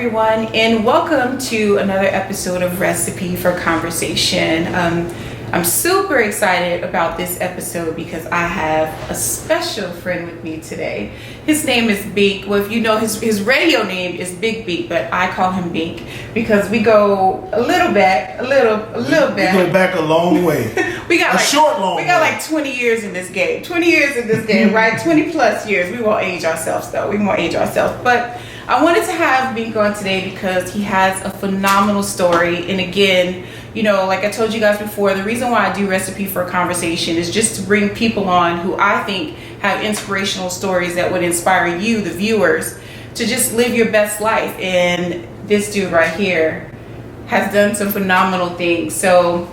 everyone, and welcome to another episode of Recipe for Conversation. I'm super excited about this episode because I have a special friend with me today. His name is Bink. Well, if you know, his radio name is Big Bink, but I call him Bink because we go a little back, a little back. We go back a long way. We got like 20 years in this game. 20 years in this game, right? 20 plus years. We won't age ourselves though. But I wanted to have Bink on today because he has a phenomenal story. And again, you know, like I told you guys before, the reason why I do Recipe for a Conversation is just to bring people on who I think have inspirational stories that would inspire you, the viewers, to just live your best life. And this dude right here has done some phenomenal things. So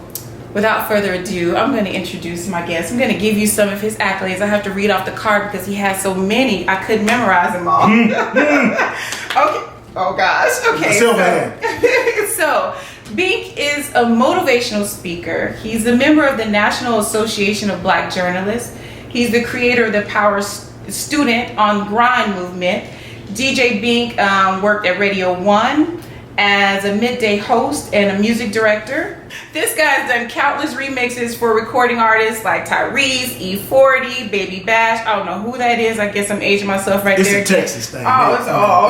without further ado, I'm going to introduce my guest. I'm going to give you some of his accolades. I have to read off the card because he has so many. I couldn't memorize them all. Okay. Oh gosh. Okay. So Bink is a motivational speaker. He's a member of the National Association of Black Journalists. He's the creator of the Power Student on Grind movement. DJ Bink worked at Radio 1 as a midday host and a music director. This guy's done countless remixes for recording artists like Tyrese, E40, Baby Bash. I don't know who that is. I guess I'm aging myself right there. It's a Texas thing. Okay.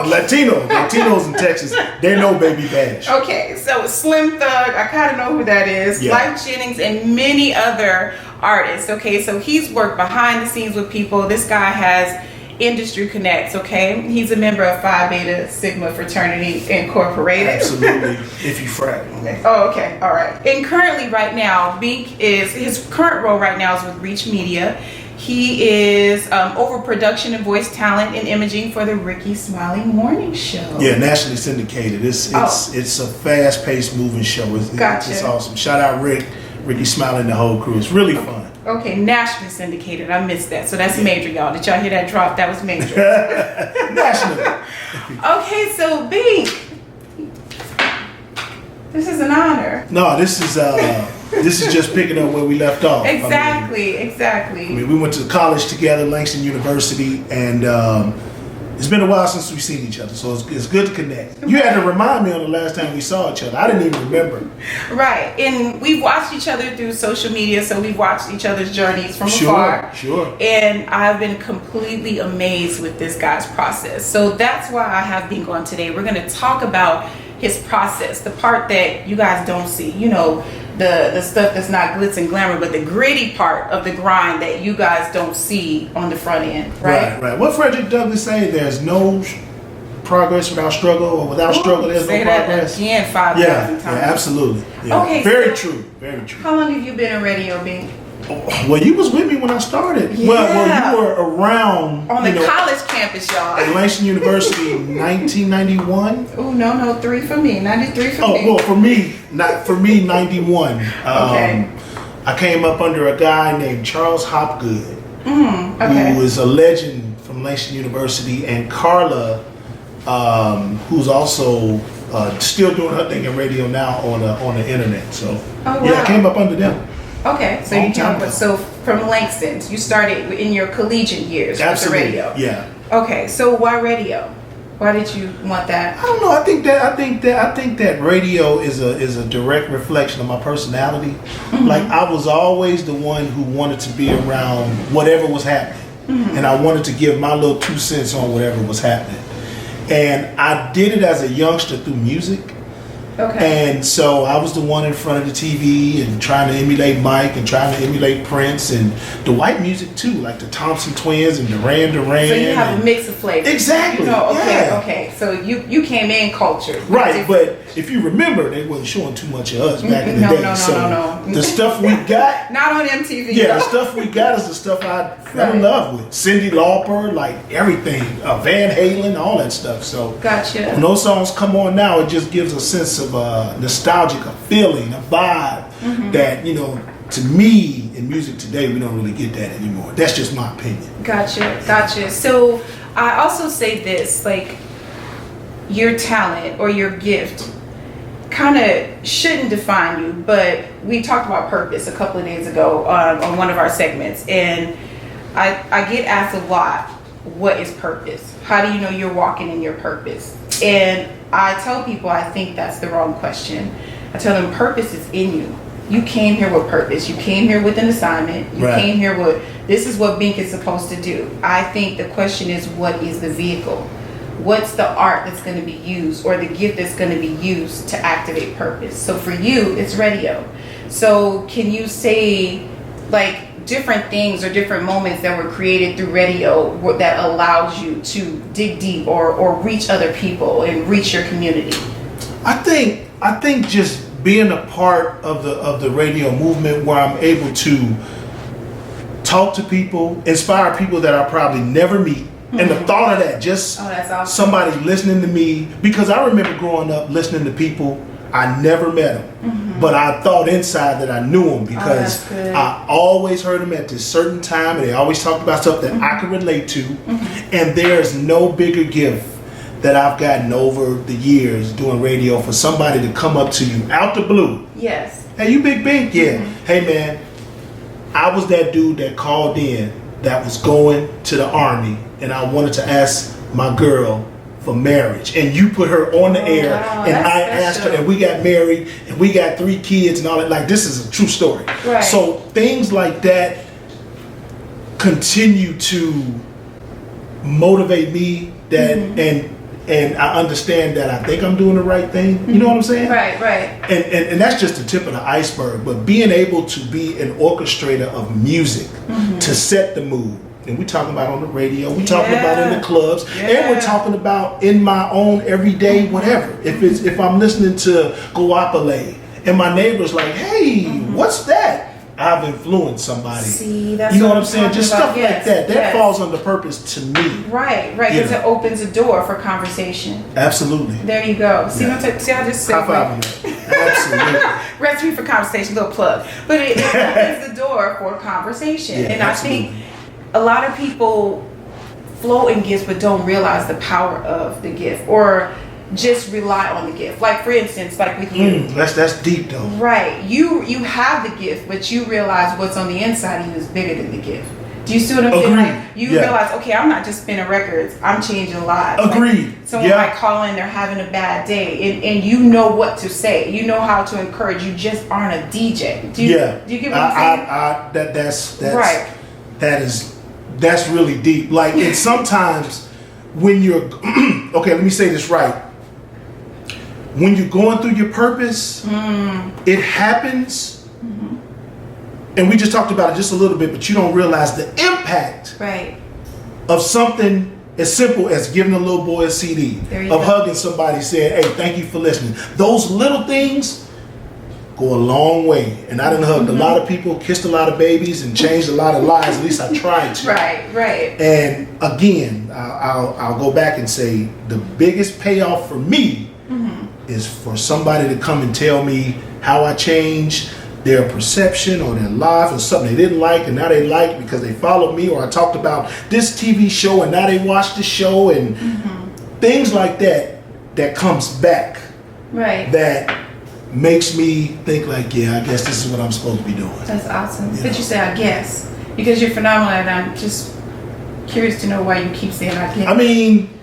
Latinos in Texas, they know Baby Bash. Okay, so Slim Thug, I kind of know who that is. Yeah. Life Jennings and many other artists. Okay, so he's worked behind the scenes with people. This guy has industry connects. Okay, he's a member of Phi Beta Sigma Fraternity Incorporated. Absolutely. If you frat. Oh, okay, all right. And currently, right now, his current role right now is with Reach Media. He is over production and voice talent and imaging for the Ricky Smiley Morning Show. Yeah, nationally syndicated. It's a fast-paced, moving show. Gotcha. It's awesome. Shout out Ricky Smiley and the whole crew. It's really fun. Okay, nationally syndicated. I missed that. So that's major, y'all. Did y'all hear that drop? That was major. Nationally. Okay, so Bink, this is an honor. No, this is just picking up where we left off. Exactly. I mean, we went to college together, Langston University, and it's been a while since we've seen each other, so it's good to connect. You had to remind me on the last time we saw each other. I didn't even remember. Right, and we've watched each other through social media, so we've watched each other's journeys from afar. Sure. And I've been completely amazed with this guy's process. So that's why I have Bink on today. We're going to talk about his process, the part that you guys don't see. You know, the stuff that's not glitz and glamour, but the gritty part of the grind that you guys don't see on the front end, right? Right. What Frederick Douglass say? There's no progress without struggle, or without struggle there's no progress. Say that again 5,000 times. Yeah, absolutely. Yeah. Okay, Very true. How long have you been in radio, Bink? Well, you was with me when I started. Yeah. Well, you were around on the college campus, y'all. At Langston University in 1991. Oh no, 3 for me, 93 for me. Oh well, for me, 91. Okay. I came up under a guy named Charles Hopgood, okay. who is a legend from Langston University, and Carla, who's also still doing her thing in radio now on the internet. So wow. Yeah, I came up under them. Okay, so you came up from Langston. You started in your collegiate years with the radio. Yeah. Okay, so why radio? Why did you want that? I don't know. I think that radio is a direct reflection of my personality. Mm-hmm. Like, I was always the one who wanted to be around whatever was happening, and I wanted to give my little 2 cents on whatever was happening. And I did it as a youngster through music. Okay. And so I was the one in front of the TV and trying to emulate Mike and trying to emulate Prince and the white music too, like the Thompson Twins and Duran Duran. So you have a mix of flavors. Exactly. You know, yeah. Okay. So you came in cultured. Right, but if you remember, they wasn't showing too much of us back in the day. No. The stuff we got. Not on MTV. Yeah, the stuff we got is the stuff I fell in love with. Cyndi Lauper, like everything, Van Halen, all that stuff. So gotcha. When those songs come on now, it just gives a sense of nostalgic, a feeling, a vibe that, you know, to me in music today, we don't really get that anymore. That's just my opinion. Gotcha. So I also say this, like, your talent or your gift kind of shouldn't define you, but we talked about purpose a couple of days ago on one of our segments, and I get asked a lot, what is purpose? How do you know you're walking in your purpose? And I tell people I think that's the wrong question. I tell them purpose is in you. You came here with purpose. You came here with an assignment. You came here with, this is what Bink is supposed to do. I think the question is, what is the vehicle? What's the art that's going to be used, or the gift that's going to be used to activate purpose? So for you, it's radio. So can you say like different things or different moments that were created through radio that allows you to dig deep or reach other people and reach your community? I think just being a part of the radio movement, where I'm able to talk to people, inspire people that I probably never meet. And the thought of that, just that's awesome. Somebody listening to me, because I remember growing up listening to people, I never met them, but I thought inside that I knew them, because I always heard them at this certain time, and they always talked about stuff that I could relate to. And there's no bigger gift that I've gotten over the years doing radio, for somebody to come up to you out the blue. Yes. Hey, you Big Bink? Yeah. Hey, man, I was that dude that called in that was going to the Army, and I wanted to ask my girl for marriage, and you put her on the air, and I asked her, and we got married, and we got 3 kids and all that. Like, this is a true story. Right. So things like that continue to motivate me, that and I understand that I think I'm doing the right thing. You know what I'm saying? Right. And that's just the tip of the iceberg. But being able to be an orchestrator of music to set the mood, and we talking about on the radio, we talking about in the clubs, and we're talking about in my own everyday whatever. If I'm listening to Guapale and my neighbor's like, hey, what's that? I've influenced somebody. See, that's you know what I'm saying? Just stuff like that. That falls under purpose to me. Right, because it opens a door for conversation. Absolutely. There you go. See, I just said high five on that. Absolutely. Recipe for conversation, little plug. But it opens the door for conversation. Yeah, and absolutely. I think a lot of people flow in gifts but don't realize the power of the gift, or just rely on the gift. Like, for instance, like with you. That's deep though. Right. You have the gift, but you realize what's on the inside of you is bigger than the gift. Do you see what I'm saying? Like, you realize, okay, I'm not just spinning records, I'm changing lives. Agreed. Like, someone might call in, they're having a bad day, and you know what to say. You know how to encourage. You just aren't a DJ. Do you get what I'm saying? That's right. That's really deep. Like, and sometimes when you're okay, let me say this right. When you're going through your purpose, it happens, and we just talked about it just a little bit, but you don't realize the impact of something as simple as giving a little boy a CD, of hugging somebody, saying, hey, thank you for listening. Those little things go a long way. And I done hugged a lot of people, kissed a lot of babies, and changed a lot of lives. At least I tried to. Right. And again, I'll go back and say the biggest payoff for me is for somebody to come and tell me how I changed their perception or their life, or something they didn't like and now they like because they followed me, or I talked about this TV show and now they watch the show, and things like that comes back. Right. That makes me think like, yeah, I guess this is what I'm supposed to be doing. That's awesome. But you say, I guess, because you're phenomenal, and I'm just curious to know why you keep saying I guess. I mean,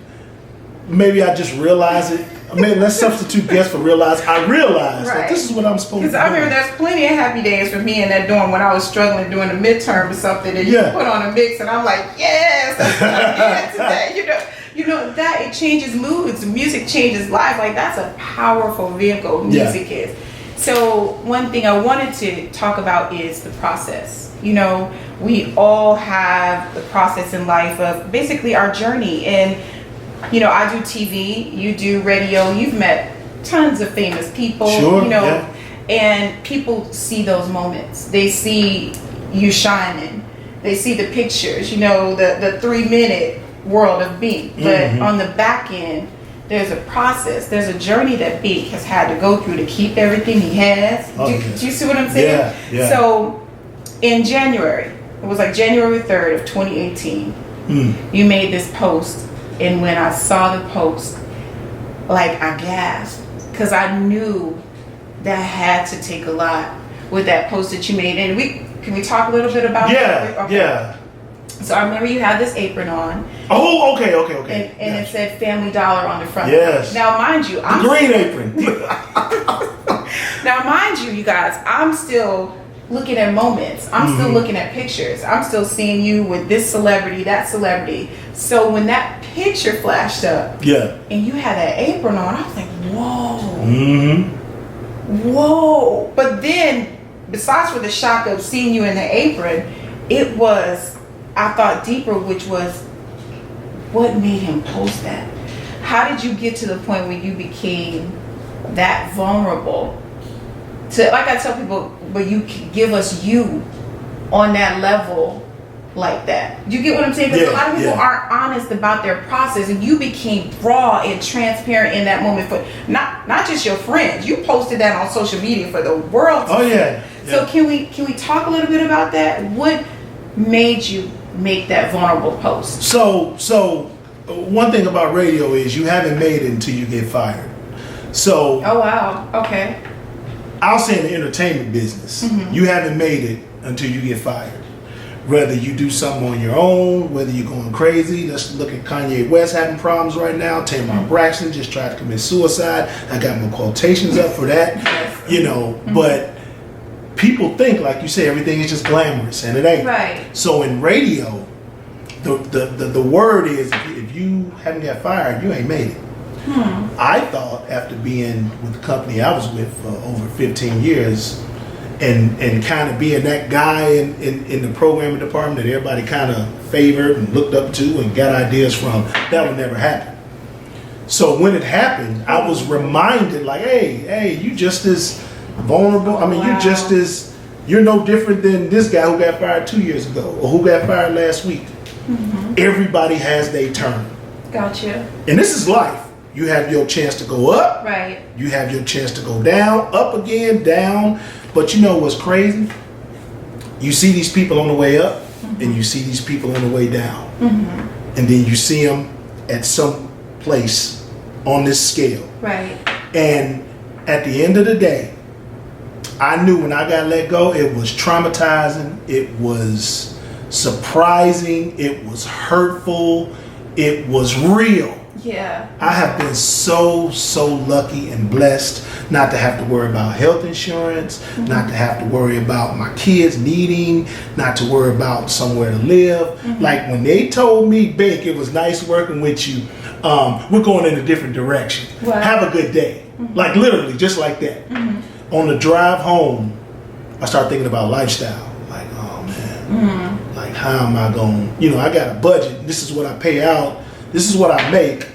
maybe I just realize it. I mean, let's substitute guess for realize. I realize that this is what I'm supposed to do. Because I remember there's plenty of happy days for me in that dorm when I was struggling doing a midterm or something, and you put on a mix, and I'm like, yes, that's what I'm getting today. You know that it changes moods. Music changes lives. Like, that's a powerful vehicle. Music is. So one thing I wanted to talk about is the process. You know, we all have the process in life of basically our journey. And you know, I do TV, you do radio, you've met tons of famous people, you know, and people see those moments. They see you shining. They see the pictures, you know, the 3-minute world of Bink. But on the back end, there's a process, there's a journey that Bink has had to go through to keep everything he has. Do you see what I'm saying? Yeah. So in January, it was like January 3rd of 2018, you made this post. And when I saw the post, like, I gasped, because I knew that had to take a lot with that post that you made. And can we talk a little bit about that? Yeah. So I remember you had this apron on. Oh, okay. And it said Family Dollar on the front. Yes. Now, mind you, I'm green apron. Now, mind you, you guys, I'm still looking at moments. I'm still looking at pictures. I'm still seeing you with this celebrity, that celebrity. So when that picture flashed up, and you had that apron on, I was like, whoa. Whoa. But then, besides for the shock of seeing you in the apron, it was, I thought deeper, which was, what made him post that? How did you get to the point where you became that vulnerable? To, like I tell people, but you can give us you on that level like that. You get what I'm saying? Because a lot of people aren't honest about their process, and you became raw and transparent in that moment for not just your friends. You posted that on social media for the world to see. So can we talk a little bit about that? What made you make that vulnerable post? So one thing about radio is you haven't made it until you get fired. So oh wow, okay. I'll say in the entertainment business, you haven't made it until you get fired. Whether you do something on your own, whether you're going crazy. Let's look at Kanye West having problems right now. Tamar Braxton just tried to commit suicide. I got my quotations up for that. You know, but people think, like you say, everything is just glamorous, and it ain't. Right. So in radio, the word is, if you haven't got fired, you ain't made it. I thought after being with the company I was with for over 15 years and kind of being that guy in the programming department that everybody kind of favored and looked up to and got ideas from, that would never happen. So when it happened, I was reminded, like, hey, you just as vulnerable. I mean, you're no different than this guy who got fired 2 years ago or who got fired last week. Everybody has their turn. Gotcha. And this is life. You have your chance to go up. Right. You have your chance to go down, up again, down. But you know what's crazy? You see these people on the way up, and you see these people on the way down. And then you see them at some place on this scale. Right. And at the end of the day, I knew when I got let go, it was traumatizing. It was surprising. It was hurtful. It was real. Yeah. I have been so lucky and blessed not to have to worry about health insurance, not to have to worry about my kids needing, not to worry about somewhere to live. Like when they told me, Bink, it was nice working with you. We're going in a different direction. Wow. Have a good day. Like literally, just like that. On the drive home, I started thinking about lifestyle. Like, oh man, like how am I going? I got a budget. This is what I pay out. This is what I make.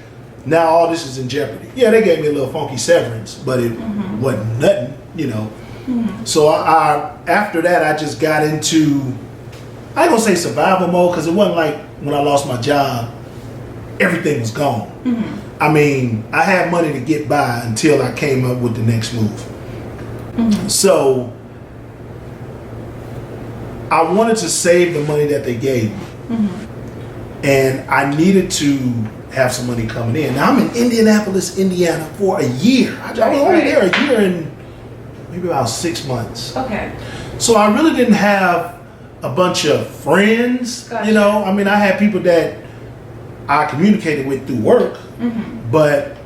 Now all this is in jeopardy. Yeah, they gave me a little funky severance, but it wasn't nothing, So I after that, I just got into, I ain't gonna say survival mode, because it wasn't like when I lost my job, everything was gone. I mean, I had money to get by until I came up with the next move. So I wanted to save the money that they gave me. And I needed to have some money coming in. Now I'm in Indianapolis, Indiana for a year. I was only there a year and maybe about 6 months. Okay. So I really didn't have a bunch of friends. Gotcha. I mean, I had people that I communicated with through work, but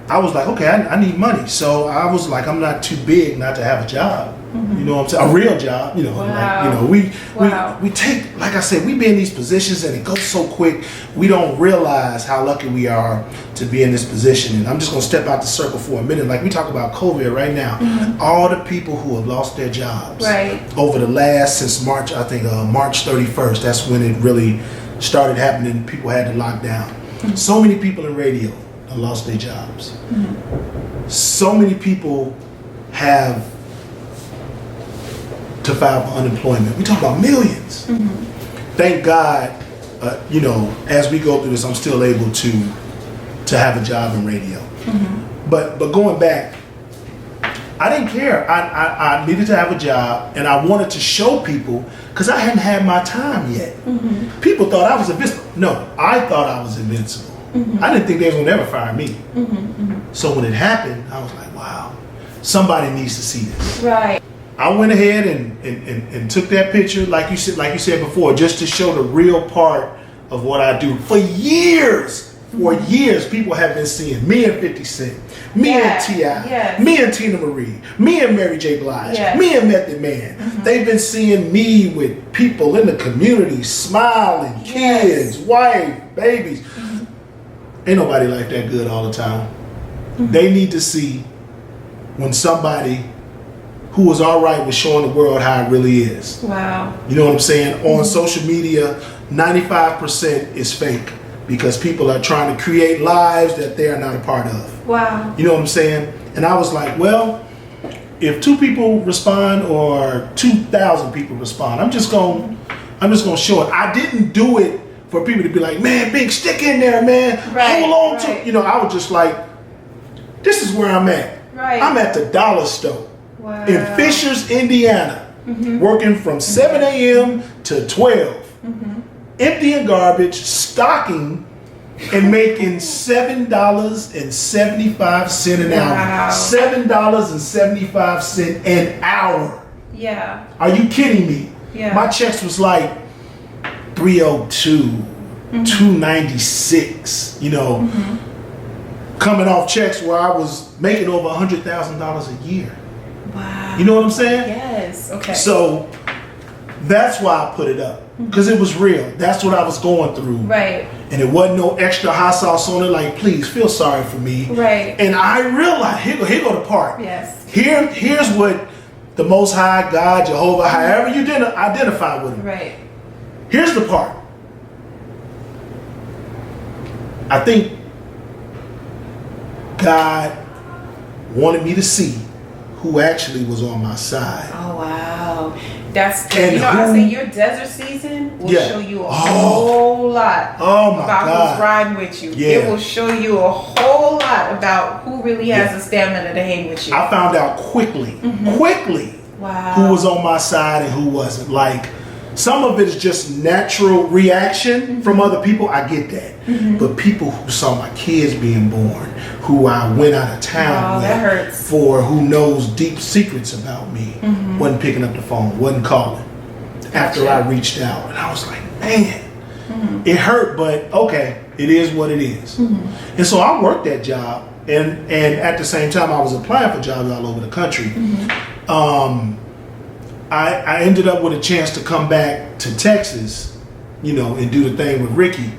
I was like, okay, I need money. So I was like, I'm not too big not to have a job. You know what I'm saying? A real job. Wow. Like, we take, like I said, we be in these positions and it goes so quick. We don't realize how lucky we are to be in this position. And I'm just gonna step out the circle for a minute. Like we talk about COVID right now. All the people who have lost their jobs over the last, since March, I think March 31st, that's when it really started happening. People had to lock down. So many people in radio have lost their jobs. So many people have to file for unemployment. We talk about millions. Thank God, as we go through this, I'm still able to have a job in radio. But going back, I didn't care. I needed to have a job, and I wanted to show people, because I hadn't had my time yet. People thought I was invincible. No, I thought I was invincible. I didn't think they was gonna ever fire me. So when it happened, I was like, wow, somebody needs to see this. Right. I went ahead and took that picture, like you said before, just to show the real part of what I do. For years, people have been seeing me and 50 Cent, me and T.I., me and Tina Marie, me and Mary J. Blige, me and Method Man. They've been seeing me with people in the community, smiling, kids, wife, babies. Ain't nobody like that good all the time. They need to see when somebody who was all right with showing the world how it really is. Wow. You know what I'm saying? On social media, 95% is fake because people are trying to create lives that they are not a part of. Wow. You know what I'm saying? And I was like, well, if 2 people respond or 2,000 people respond, I'm just gonna show it. I didn't do it for people to be like, man, Bink, stick in there, man. Hold on to, you know, I was just like, this is where I'm at. Right. I'm at the dollar store Wow. in Fishers, Indiana, working from 7 a.m. to 12, emptying garbage, stocking, and making $7.75 an hour. Wow. $7.75 an hour. Yeah. Are you kidding me? Yeah. My checks was like 302, 296, you know, coming off checks where I was making over $100,000 a year. Wow. You know what I'm saying? Yes. Okay. So that's why I put it up, because it was real. That's what I was going through. Right. And it wasn't no extra hot sauce on it, like, please feel sorry for me. Right. And I realized, here go the part. Yes. Here's what the Most High, God, Jehovah, however you identify with him. Right. Here's the part. I think God wanted me to see who actually was on my side. Oh wow, that's And you know I say your desert season will show you a whole lot about who's riding with you. Yeah. It will show you a whole lot about who really has the stamina to hang with you. I found out quickly, Wow. who was on my side and who wasn't. Like, some of it is just natural reaction from other people. I get that. But people who saw my kids being born, who I went out of town that hurts. for, who knows deep secrets about me, wasn't picking up the phone, wasn't calling after I reached out. And I was like, man, it hurt, but okay, it is what it is. And so I worked that job, and at the same time I was applying for jobs all over the country. I ended up with a chance to come back to Texas, you know, and do the thing with Ricky.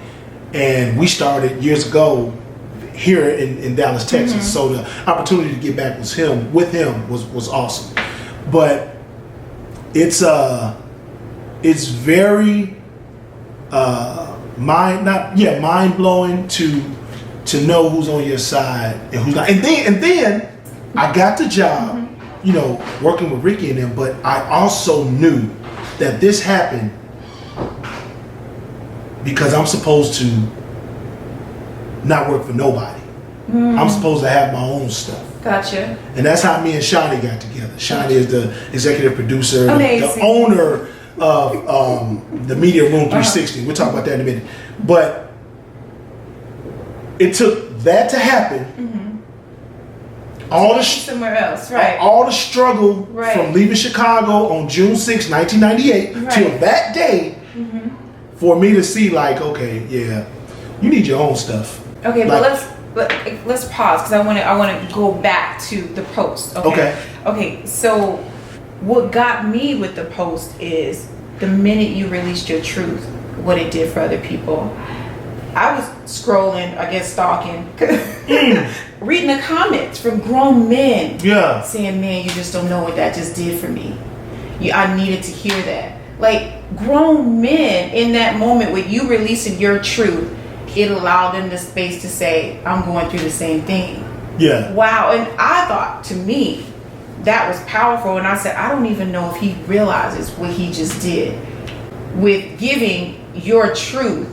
And we started years ago here in Dallas, Texas. So the opportunity to get back was was awesome. But it's very mind blowing to know who's on your side and who's not. And then I got the job, you know, working with Ricky and them, but I also knew that this happened because I'm supposed to not work for nobody. I'm supposed to have my own stuff. Gotcha. And that's how me and Shawnee got together. Shawnee is the executive producer, Amazing. the owner of the Media Room 360. We'll talk about that in a minute. But it took that to happen. All the somewhere else, right? All the struggle from leaving Chicago on June 6, 1998 till that day, for me to see, like, okay, yeah, you need your own stuff. Okay, like, but let's pause because I want to go back to the post. Okay. So what got me with the post is the minute you released your truth, what it did for other people. I was scrolling, I guess stalking, reading the comments from grown men saying, man, you just don't know what that just did for me. I needed to hear that. Like, grown men in that moment with you releasing your truth, it allowed them the space to say, I'm going through the same thing. Yeah. Wow. And I thought, to me, that was powerful. And I said, I don't even know if he realizes what he just did with giving your truth.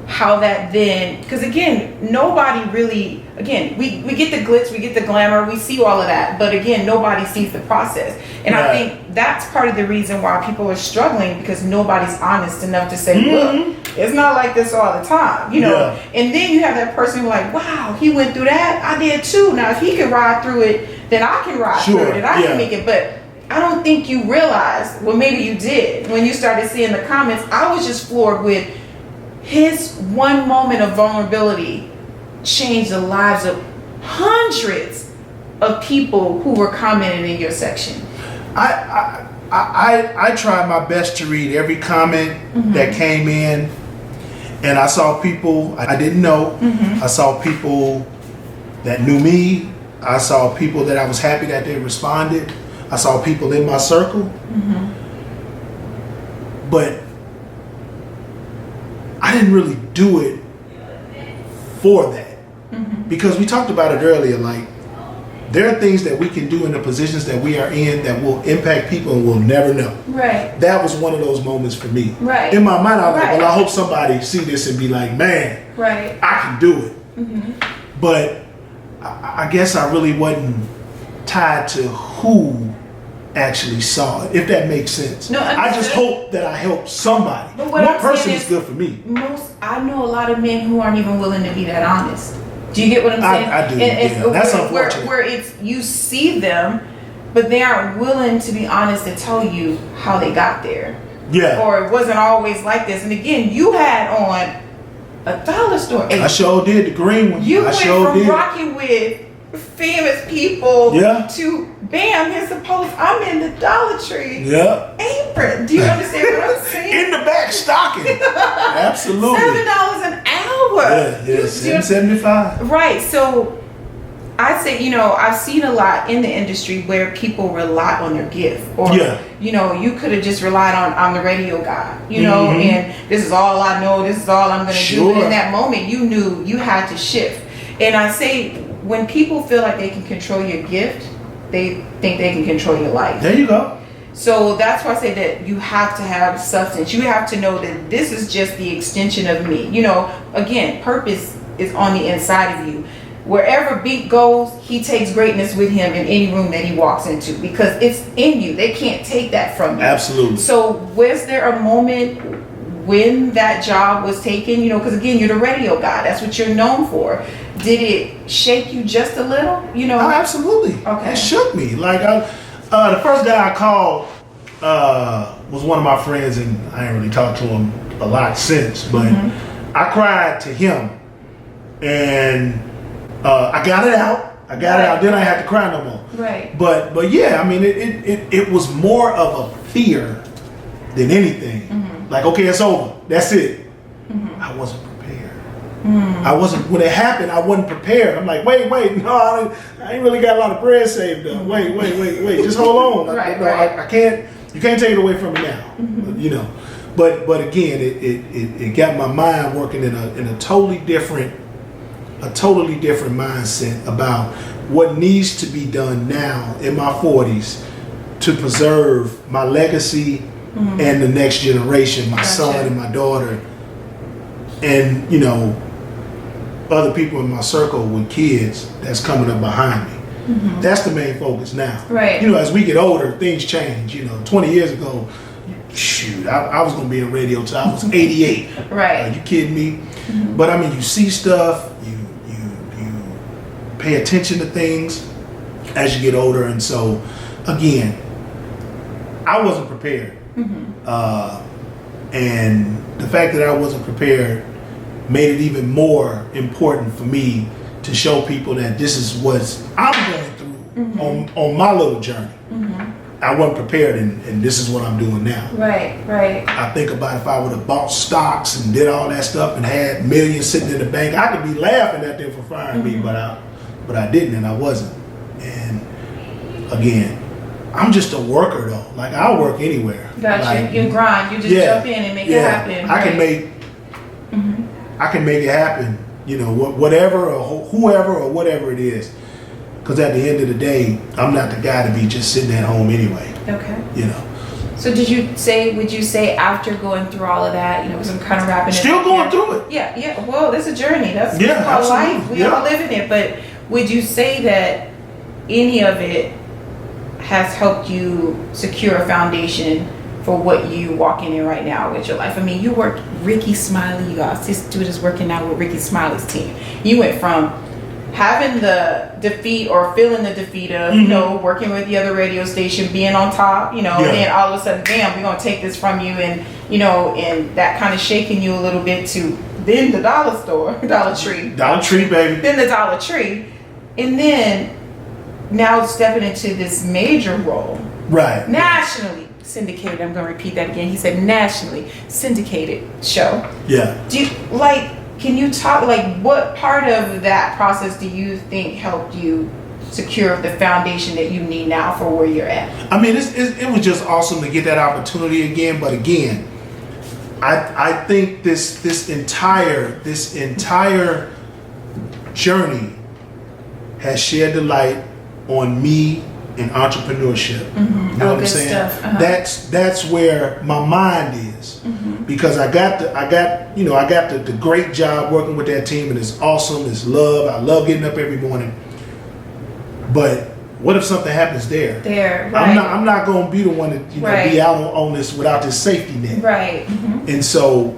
How that then, because again, nobody really, again, we get the glitz, we get the glamour, we see all of that, but again, nobody sees the process. And I think that's part of the reason why people are struggling, because nobody's honest enough to say, look, it's not like this all the time, you know. And then you have that person who's like, wow, he went through that, I did too. Now if he can ride through it, then I can ride through it and I can make it. But I don't think you realized, well, maybe you did, when you started seeing the comments. I was just floored with his one moment of vulnerability changed the lives of hundreds of people who were commenting in your section. I tried my best to read every comment that came in, and I saw people I didn't know. I saw people that knew me. I saw people that I was happy that they responded. I saw people in my circle. But I didn't really do it for that. Because we talked about it earlier, like, there are things that we can do in the positions that we are in that will impact people and we'll never know. Right. That was one of those moments for me. Right. In my mind, I was like, well, I hope somebody see this and be like, man, right, I can do it. But I guess I really wasn't tied to who actually saw it, if that makes sense. No, I just hope that I helped somebody. But One person is good for me. I know a lot of men who aren't even willing to be that honest. Do you get what I'm saying? I do. Yeah. That's unfortunate. Where it's, you see them, but they aren't willing to be honest and tell you how they got there. Yeah. Or it wasn't always like this. And again, you had on a dollar store apron. I sure did, the green one. You I went sure from did. rocking with famous people to bam, here's the post. I'm in the Dollar Tree apron. Do you understand what I'm saying? In the back stocking. Absolutely. $7 an hour. Yeah, $7.75. Right. So I say, I've seen a lot in the industry where people rely on their gift, or you could have just relied on I'm the radio guy, and this is all I know, this is all I'm going to do. But in that moment, you knew you had to shift. And I say, when people feel like they can control your gift, they think they can control your life. There you go. So that's why I say that you have to have substance. You have to know that this is just the extension of me. Again, purpose is on the inside of you. Wherever Bink goes, he takes greatness with him in any room that he walks into, because it's in you. They can't take that from you. Absolutely. So was there a moment when that job was taken? Because again, you're the radio guy. That's what you're known for. Did it shake you just a little? Oh, absolutely. Okay. It shook me. Like, the first guy I called was one of my friends, and I ain't really talked to him a lot since, but I cried to him, and I got it out. Then I didn't have to cry no more. Right. But yeah, I mean, it was more of a fear than anything. Like, okay, it's over. That's it. I wasn't prepared. When it happened, I wasn't prepared. I'm like, wait, no, I ain't really got a lot of bread saved up. Wait, just hold on. I can't, you can't take it away from me now. But again, it got my mind working in a totally different mindset about what needs to be done now in my 40s to preserve my legacy and the next generation, my son and my daughter, and other people in my circle with kids that's coming up behind me. That's the main focus now. Right. As we get older, things change. 20 years ago, shoot, I was going to be in radio till I was 88. Right. Are you kidding me? But I mean, you see stuff, you pay attention to things as you get older, and so again, I wasn't prepared. And the fact that I wasn't prepared made it even more important for me to show people that this is what I'm going through on my little journey. I wasn't prepared, and this is what I'm doing now. Right. I think about if I would have bought stocks and did all that stuff and had millions sitting in the bank, I could be laughing at them for firing me, but I didn't, and I wasn't. And again, I'm just a worker though. Like, I'll work anywhere. Gotcha. You grind. You just jump in and make it happen. I can make it happen. Whatever or whoever or whatever it is. Because at the end of the day, I'm not the guy to be just sitting at home anyway. Okay. So would you say after going through all of that, because I'm kind of wrapping it up. Still going through it. Yeah. Well, it's a journey. That's our life. We all live in it. But would you say that any of it has helped you secure a foundation for what you walking in right now with your life? I mean, you worked Ricky Smiley. You got this dude is working now with Ricky Smiley's team. You went from having the defeat or feeling the defeat of, you know, working with the other radio station, being on top, you know, and then all of a sudden, bam, we're going to take this from you, and, you know, and that kind of shaking you a little bit to then the dollar Tree, baby. Then the Dollar Tree. And then now stepping into this major role. Right. Nationally syndicated. I'm going to repeat that again. He said nationally syndicated show. Yeah. Do you, like, can you talk, like, what part of that process do you think helped you secure the foundation that you need now for where you're at? I mean, it was just awesome to get that opportunity again. But again, I think this entire journey has shed the light on me and entrepreneurship. You know what I'm saying? That's where my mind is, because I got the great job working with that team, and it's awesome. It's love. I love getting up every morning. But what if something happens there? Right. I'm not going to be the one that be out on this without this safety net. Right. And so,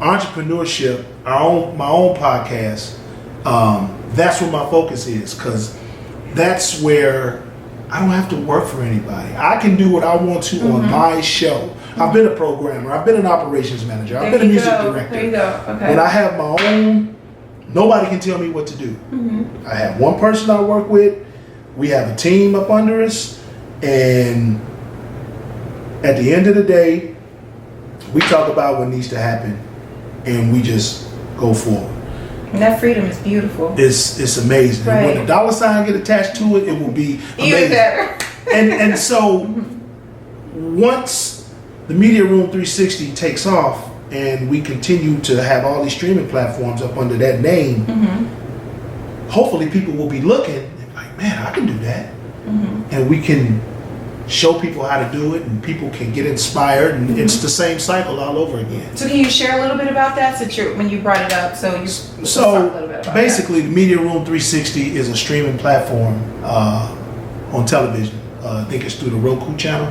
entrepreneurship, my own podcast, that's where my focus is, because that's where I don't have to work for anybody. I can do what I want to on my show. I've been a programmer. I've been an operations manager. I've been a music director. There you go. Okay. When I have my own, nobody can tell me what to do. I have one person I work with. We have a team up under us. And at the end of the day, we talk about what needs to happen, and we just go forward. And that freedom is beautiful. It's amazing. Right. And when the dollar sign get attached to it, it will be amazing. Even better. and so once the Media Room 360 takes off and we continue to have all these streaming platforms up under that name, hopefully people will be looking and like, man, I can do that. And we can show people how to do it, and people can get inspired, and it's the same cycle all over again. So can you share a little bit about that, when you brought it up? So talk a little bit about basically, the Media Room 360 is a streaming platform on television. I think it's through the Roku channel.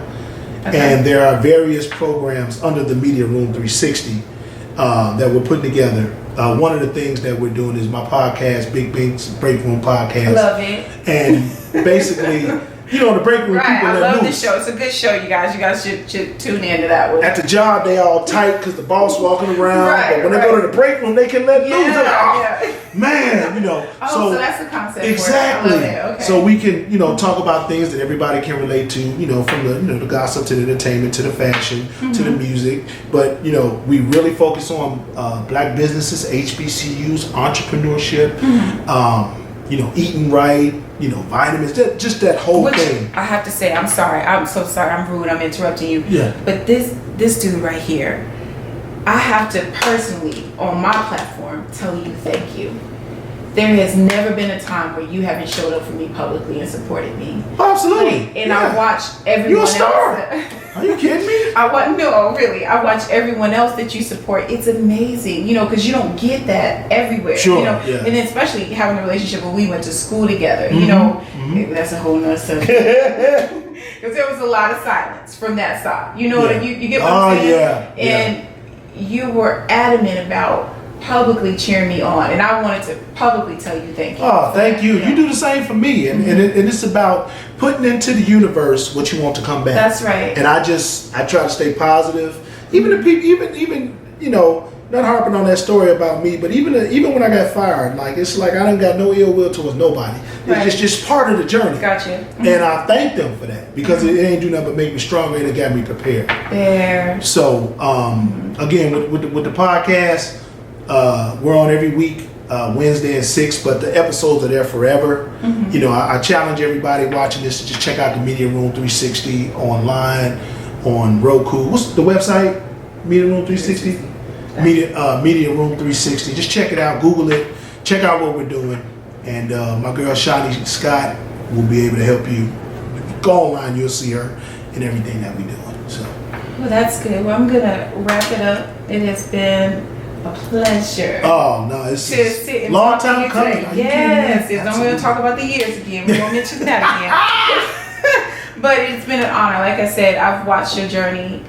And there are various programs under the Media Room 360 that we're putting together. One of the things that we're doing is my podcast, Big Binks Breakroom Podcast. I love it. And basically, the break room people I love loose. this show. It's a good show, you guys. You guys should tune into that one. At the job, they all tight because the boss walking around. But when they go to the break room, they can let loose. Man, so that's the concept. Exactly. For it. I love it. Okay. So we can, talk about things that everybody can relate to. From the gossip to the entertainment to the fashion to the music. But we really focus on black businesses, HBCUs, entrepreneurship. Eating right. Vitamins, just that whole thing. I have to say, I'm sorry. I'm so sorry. I'm rude. I'm interrupting you. Yeah. But this dude right here, I have to personally, on my platform, tell you thank you. There has never been a time where you haven't showed up for me publicly and supported me. Absolutely. I watch everyone You're a star. else. Are you kidding me? I watch everyone else that you support. It's amazing, because you don't get that everywhere. Sure, And then especially having a relationship where we went to school together. That's a whole nother subject. Because there was a lot of silence from that side. You get what I'm saying? And you were adamant about publicly cheering me on, and I wanted to publicly tell you thank you. Oh, thank you. You do the same for me, and it's about putting into the universe what you want to come back. That's right. And I try to stay positive, even the people, even not harping on that story about me, but even when I got fired, it's like I done got no ill will towards nobody. It's just part of the journey. Gotcha. And I thank them for that, because it ain't do nothing but make me stronger, and it got me prepared. There. So again, with the podcast. We're on every week, Wednesday at 6, but the episodes are there forever. I challenge everybody watching this to just check out the Media Room 360 online, on Roku. What's the website? Media Room 360? Media Room 360. Just check it out, Google it, check out what we're doing. And my girl Shani Scott will be able to help you. Go online, you'll see her and everything that we're doing. So. Well, that's good. Well, I'm going to wrap it up. It has been a pleasure. Oh no, it's to sit and long talk time to you coming. today. Yes, I'm going to talk about the years again. We won't mention that again. But it's been an honor. Like I said, I've watched your journey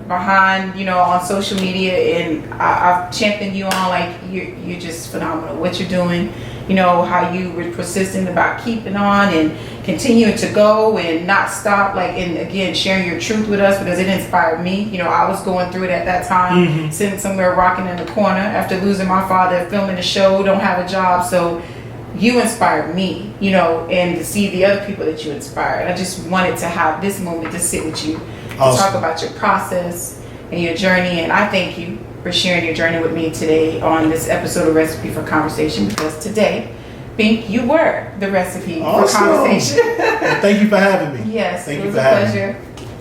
behind, on social media, and I've championed you on. You're just phenomenal. What you're doing, you know, how you were persistent about keeping on and continuing to go and not stop, like, and again, sharing your truth with us, because it inspired me. You know, I was going through it at that time, sitting somewhere rocking in the corner after losing my father, filming a show, don't have a job. So you inspired me, you know, and to see the other people that you inspired. I just wanted to have this moment to sit with you, to talk about your process and your journey. And I thank you for sharing your journey with me today on this episode of Recipe for Conversation, because today, Bink, you were the recipe for conversation. Well, thank you for having me. Yes, thank it you was for a having pleasure. me.